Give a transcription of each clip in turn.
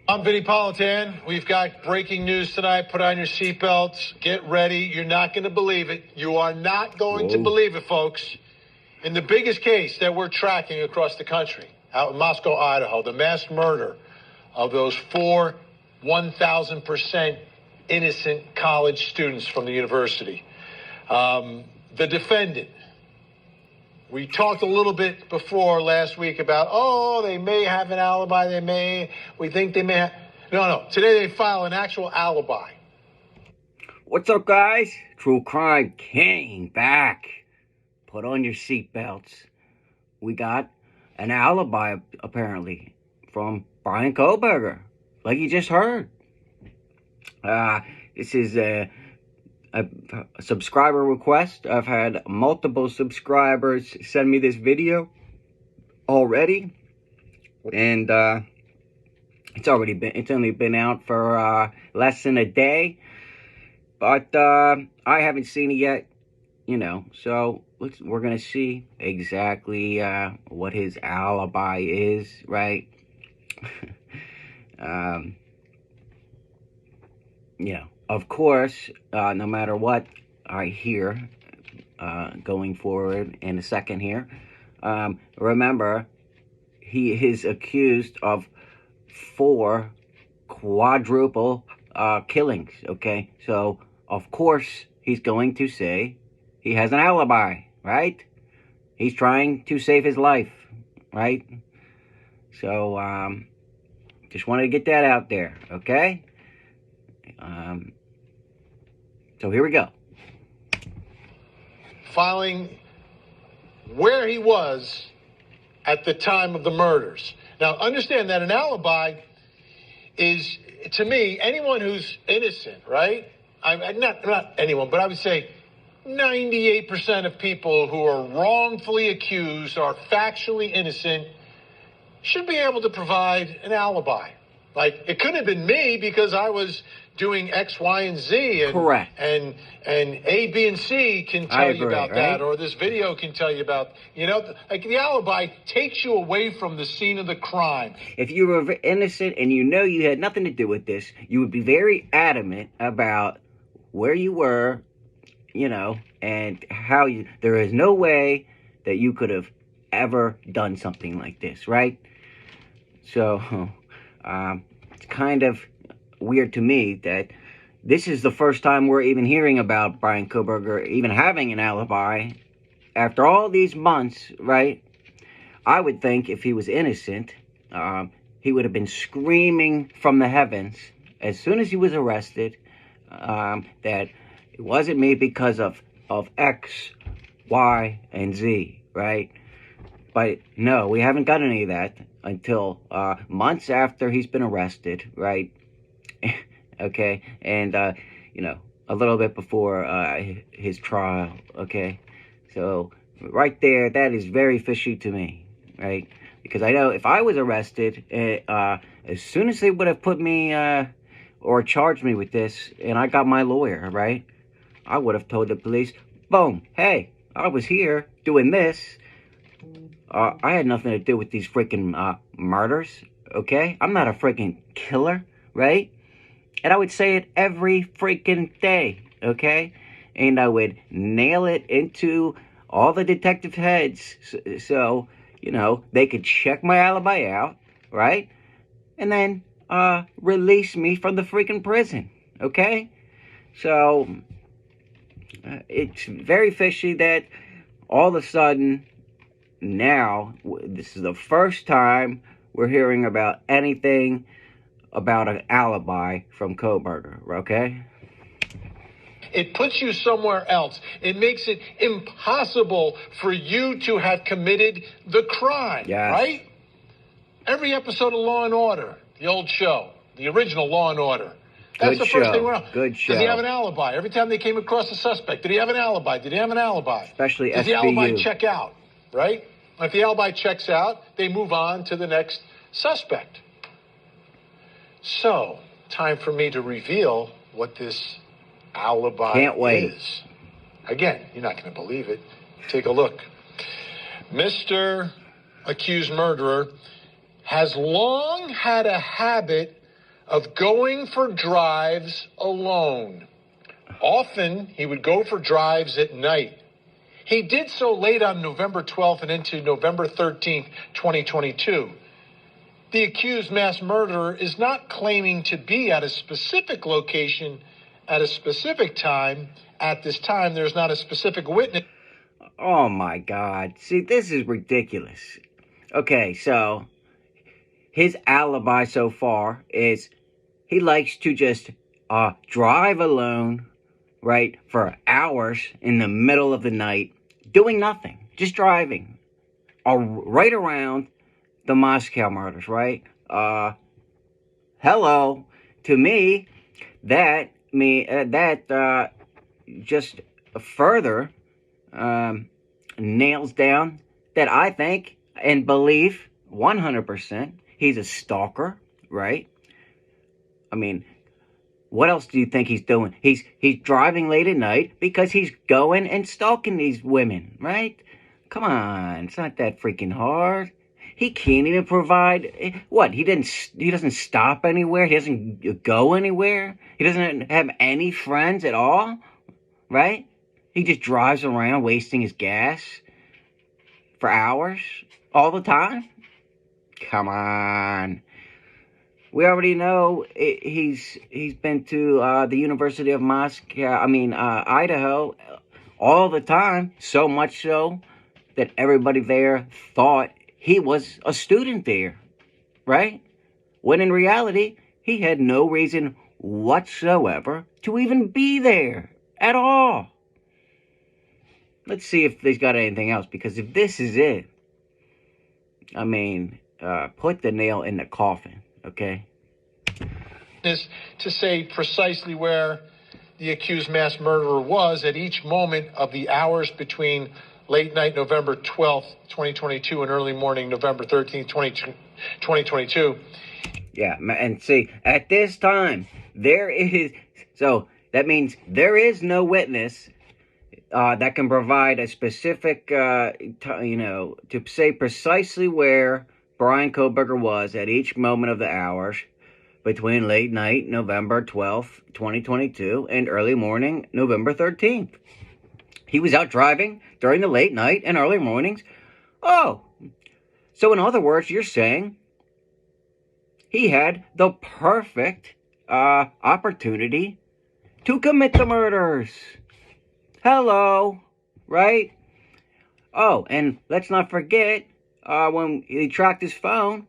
I'm Vinny Politan. We've got breaking news tonight. Put on your seatbelts. Get ready. You're not going to believe it. You are not going to believe it, folks. In the biggest case that we're tracking across the country, out in Moscow, Idaho, the mass murder of those 4 1,000% innocent college students from the university. The defendant. We talked a little bit before last week about, they may have an alibi. We think they may have. No. Today they file an actual alibi. What's up, guys? True Crime came back. Put on your seatbelts. We got an alibi, apparently, from Bryan Kohberger, like you just heard. This is a subscriber request. I've had multiple subscribers send me this video already, and it's only been out for less than a day, but I haven't seen it yet, so we're gonna see exactly what his alibi is, right? Of course, no matter what I hear going forward in a second here, remember, he is accused of 4 quadruple killings, okay? So, of course, he's going to say he has an alibi, right? He's trying to save his life, right? So, just wanted to get that out there, okay? So here we go. Filing Where he was at the time of the murders. Now, understand that an alibi is, to me, anyone who's innocent, right? Not anyone, but I would say 98% of people who are wrongfully accused are factually innocent should be able to provide an alibi. Like, it couldn't have been me because I was doing X, Y, and Z. And, correct. And A, B, and C can tell you about that, or this video can tell you about, like the alibi takes you away from the scene of the crime. If you were innocent and you had nothing to do with this, you would be very adamant about where you were, and how there is no way that you could have ever done something like this, right? So, it's kind of weird to me that this is the first time we're even hearing about Bryan Kohberger even having an alibi after all these months, right? I would think if he was innocent, he would have been screaming from the heavens as soon as he was arrested that it wasn't me because of X, Y, and Z, right? But no, we haven't got any of that until months after he's been arrested, right? Okay, and a little bit before his trial, okay? So right there, that is very fishy to me, right? Because I know if I was arrested, as soon as they would have put me or charged me with this, and I got my lawyer, right, I would have told the police, boom, hey, I was here doing this. I had nothing to do with these freaking murders, okay? I'm not a freaking killer, right? And I would say it every freaking day, okay? And I would nail it into all the detective heads so they could check my alibi out, right? And then release me from the freaking prison, okay? So it's very fishy that all of a sudden now, this is the first time we're hearing about anything about an alibi from Kohberger, okay? It puts you somewhere else. It makes it impossible for you to have committed the crime, right? Every episode of Law & Order, the old show, the original Law & Order, that's the first thing we're on. Good show. Does he have an alibi? Every time they came across a suspect, did he have an alibi? Did he have an alibi? Especially Does the alibi check out, right? If the alibi checks out, they move on to the next suspect. So, time for me to reveal what this alibi is. Again, you're not going to believe it. Take a look. Mr. accused murderer has long had a habit of going for drives alone. Often, he would go for drives at night. He did so late on November 12th and into November 13th, 2022. The accused mass murderer is not claiming to be at a specific location at a specific time. At this time, there's not a specific witness. Oh my God. See, this is ridiculous. Okay, so his alibi so far is he likes to just drive alone, right, for hours in the middle of the night, doing nothing, just driving, right around the Moscow murders, right? Hello, to me, that just further nails down that I think and believe 100% he's a stalker, right? I mean, what else do you think he's doing? He's driving late at night because he's going and stalking these women, right? Come on, it's not that freaking hard. He can't even provide what? He doesn't stop anywhere. He doesn't go anywhere. He doesn't have any friends at all, right? He just drives around wasting his gas for hours all the time. Come on. We already know he's been to the University of Idaho all the time, so much so that everybody there thought he was a student there, right? When in reality, he had no reason whatsoever to even be there at all. Let's see if they've got anything else, because if this is it, I mean, put the nail in the coffin, okay? To say precisely where the accused mass murderer was at each moment of the hours between late night November 12th, 2022 and early morning November 13th, 2022. Yeah, and see, at this time, so that means there is no witness that can provide a specific, to say precisely where Bryan Kohberger was at each moment of the hours between late night November 12th, 2022 and early morning November 13th. He was out driving during the late night and early mornings. Oh, so in other words, you're saying he had the perfect opportunity to commit the murders. Hello, right? Oh, and let's not forget, when he tracked his phone,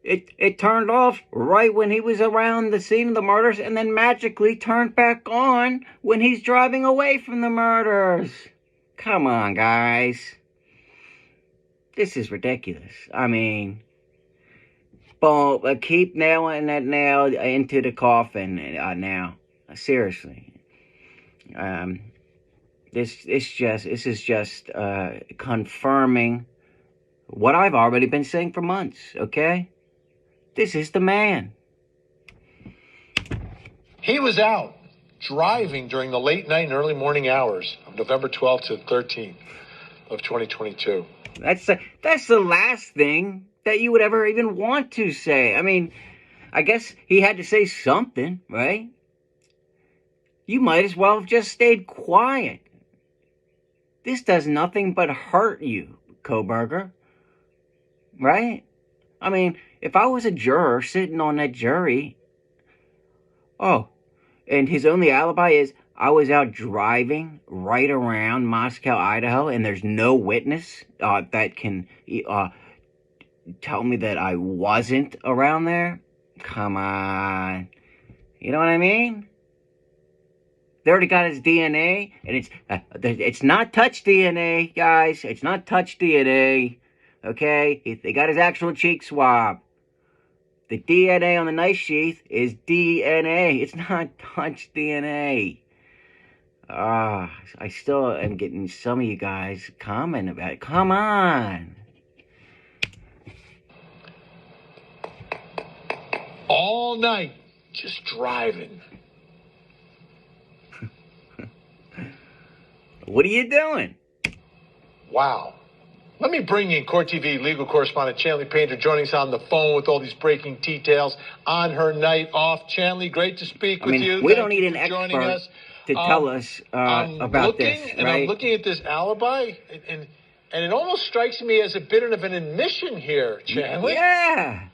it turned off right when he was around the scene of the murders, and then magically turned back on when he's driving away from the murders. Come on, guys. This is ridiculous. I mean, keep nailing that nail into the coffin now. Seriously. This is just confirming what I've already been saying for months, okay? This is the man. He was out driving during the late night and early morning hours of November 12th to 13th of 2022. That's the last thing that you would ever even want to say. I mean, I guess he had to say something, right? You might as well have just stayed quiet. This does nothing but hurt you, Kohberger. Right? I mean, if I was a juror sitting on that jury, and his only alibi is I was out driving right around Moscow, Idaho, and there's no witness that can tell me that I wasn't around there. Come on. You know what I mean? They already got his DNA, and it's not touch DNA, guys. It's not touch DNA, okay? They got his actual cheek swab. The DNA on the knife sheath is DNA. It's not touch DNA. I still am getting some of you guys comment about it. Come on. All night, just driving. What are you doing? Wow. Let me bring in Court TV legal correspondent Chanley Painter joining us on the phone with all these breaking details on her night off. Chanley, great to speak with you. We don't need an expert to tell us about this, right? And I'm looking at this alibi, and it almost strikes me as a bit of an admission here, Chanley. Yeah.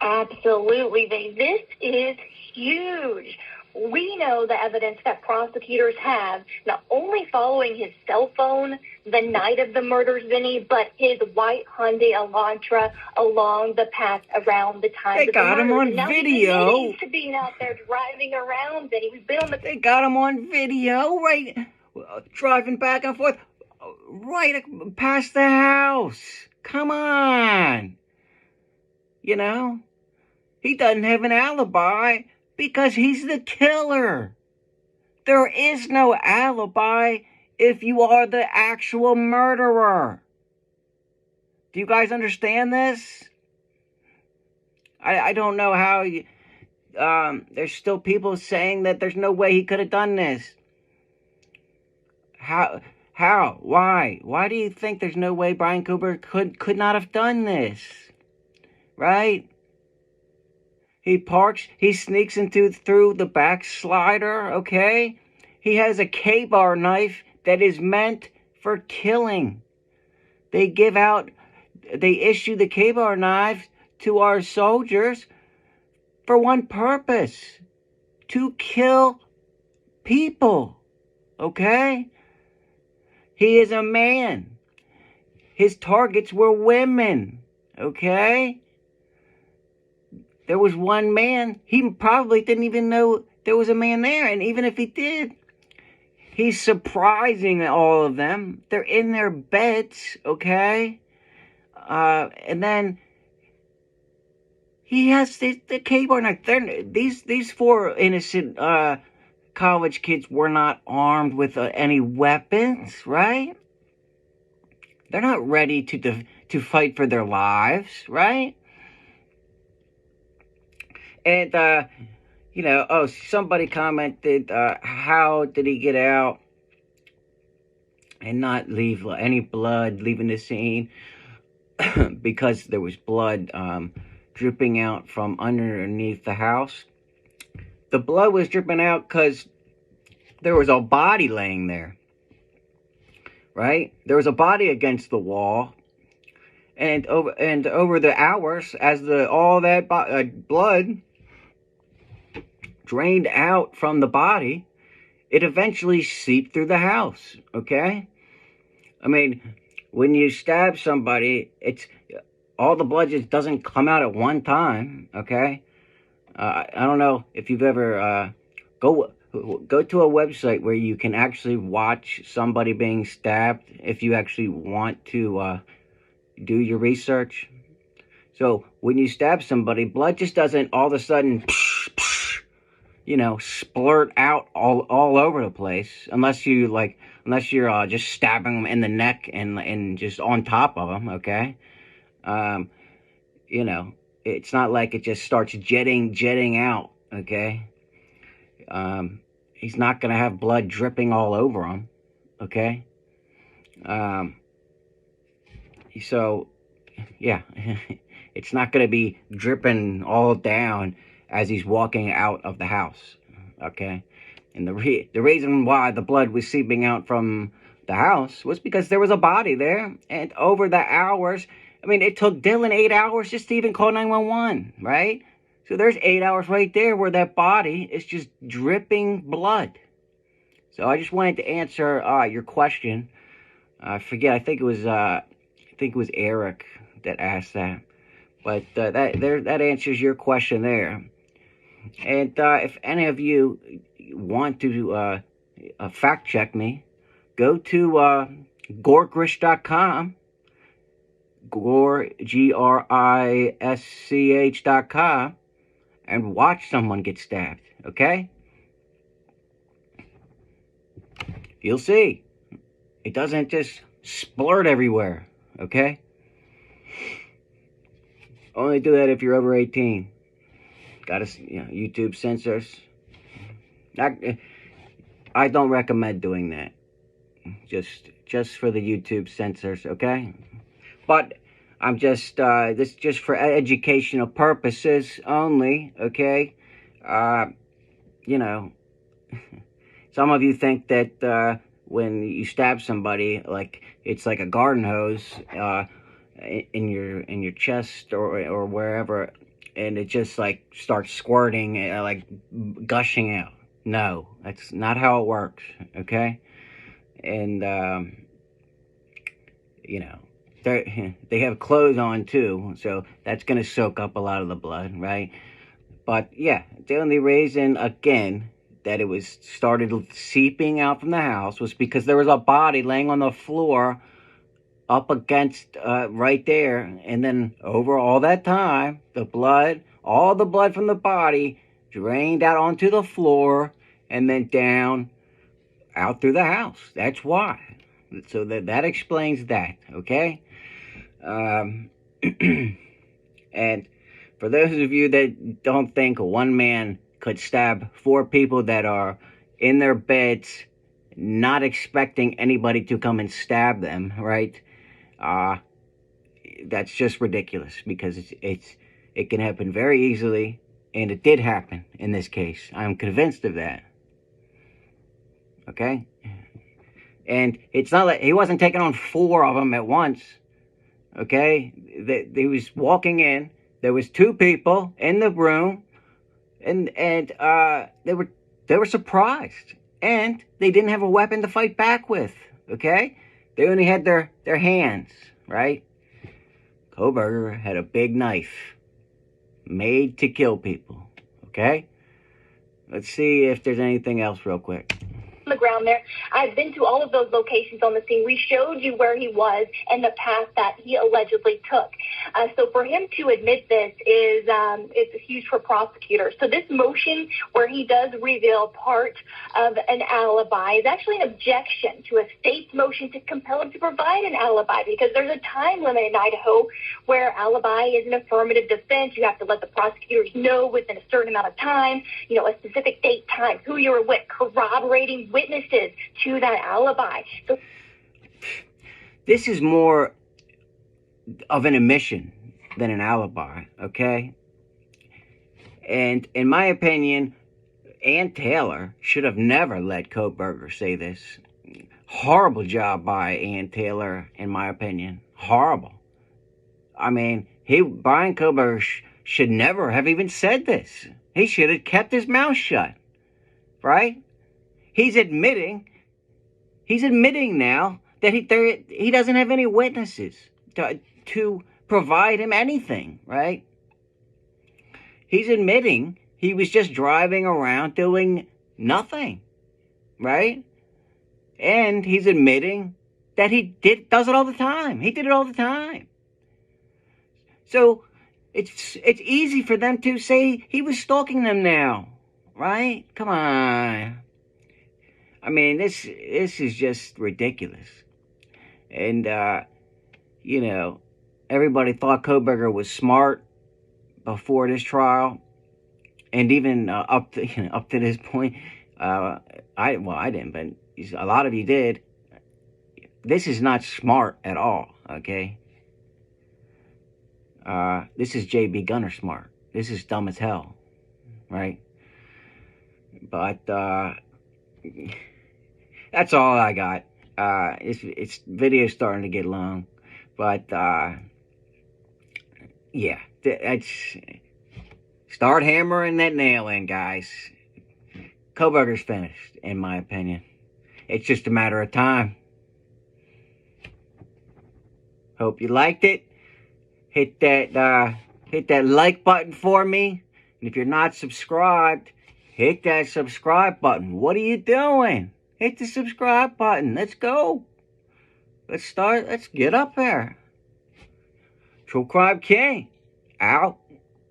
Absolutely. This is huge. We know the evidence that prosecutors have, not only following his cell phone the night of the murders, Vinny, but his white Hyundai Elantra along the path around the time they of the got him on now, video. He's to being out there driving around, Vinny. We've been on the... They got him on video, right? Driving back and forth, right past the house. Come on. You know? He doesn't have an alibi because he's the killer. There is no alibi if you are the actual murderer. Do you guys understand this? I don't know how you... there's still people saying that there's no way he could have done this. How? Why? Why do you think there's no way Bryan Kohberger could not have done this? Right? He sneaks through the back slider, okay? He has a K-bar knife that is meant for killing. They issue the K-bar knife to our soldiers for one purpose: to kill people, okay? He is a man. His targets were women, okay? There was one man. He probably didn't even know there was a man there. And even if he did, he's surprising all of them. They're in their beds, okay? And then he has the K-bar knife. These four innocent college kids were not armed with any weapons, right? They're not ready to fight for their lives, right? And, somebody commented, how did he get out and not leave any blood leaving the scene? Because there was blood dripping out from underneath the house. The blood was dripping out because there was a body laying there, right? There was a body against the wall. And over the hours, as all that blood drained out from the body, it eventually seeped through the house, okay? I mean, when you stab somebody, all the blood just doesn't come out at one time, okay? I don't know if you've ever go to a website where you can actually watch somebody being stabbed if you actually want to do your research. So when you stab somebody, blood just doesn't all of a sudden splurt out all over the place, unless you're just stabbing them in the neck and just on top of them, okay? It's not like it just starts jetting out, okay? He's not gonna have blood dripping all over him, okay? So, yeah, it's not gonna be dripping all down as he's walking out of the house, okay? And the reason why the blood was seeping out from the house was because there was a body there, and over the hours, I mean, it took Dylan 8 hours just to even call 911, right? So there's 8 hours right there where that body is just dripping blood. So I just wanted to answer your question. I forget. I think it was Eric that asked that. But that answers your question there. And if any of you want to fact check me, go to gorgrish.com. GRISCH.com, and watch someone get stabbed, okay? You'll see. It doesn't just splurt everywhere, okay? Only do that if you're over 18. Gotta, YouTube censors. I don't recommend doing that. Just for the YouTube censors, okay? But I'm just, this just for educational purposes only, okay? You know, some of you think that when you stab somebody, like it's like a garden hose in your chest or wherever, and it just like starts squirting, like gushing out. No, that's not how it works, okay? And you know, they have clothes on too, so that's gonna soak up a lot of the blood, right? But yeah, the only reason, again, that it was started seeping out from the house was because there was a body laying on the floor up against right there, and then over all that time, all the blood from the body drained out onto the floor and then down out through the house. That's why. So that explains that, okay? And for those of you that don't think one man could stab 4 people that are in their beds, not expecting anybody to come and stab them, right? That's just ridiculous, because it can happen very easily, and it did happen in this case. I'm convinced of that. Okay? And it's not like he wasn't taking on 4 of them at once. Okay? He was walking in. There was 2 people in the room, and they were surprised, and they didn't have a weapon to fight back with. Okay? They only had their hands, right? Kohberger had a big knife made to kill people. Okay? Let's see if there's anything else real quick. The ground there. I've been to all of those locations on the scene. We showed you where he was and the path that he allegedly took. So for him to admit this is it's huge for prosecutors. So this motion where he does reveal part of an alibi is actually an objection to a state's motion to compel him to provide an alibi, because there's a time limit in Idaho where alibi is an affirmative defense. You have to let the prosecutors know within a certain amount of time, a specific date, time, who you were with, corroborating witnesses to that alibi. So this is more of an admission than an alibi, okay? And in my opinion, Ann Taylor should have never let Kohberger say this. Horrible job by Ann Taylor, in my opinion. Horrible. I mean, Brian Kohberger should never have even said this. He should have kept his mouth shut, right? He's admitting now that he doesn't have any witnesses to provide him anything, right? He's admitting he was just driving around doing nothing, right? And he's admitting that he does it all the time. He did it all the time. So it's easy for them to say he was stalking them now, right? Come on. I mean, this is just ridiculous. And, everybody thought Kohberger was smart before this trial. And even up to this point, I didn't, but a lot of you did. This is not smart at all, okay? This is J.B. Gunner smart. This is dumb as hell, right? But, that's all I got. It's video's starting to get long, but yeah, start hammering that nail in, guys. Kohberger's finished, in my opinion. It's just a matter of time. Hope you liked it. Hit that like button for me, and if you're not subscribed, hit that subscribe button. What are you doing? Hit the subscribe button. Let's go. Let's get up there. True Crime King. Out.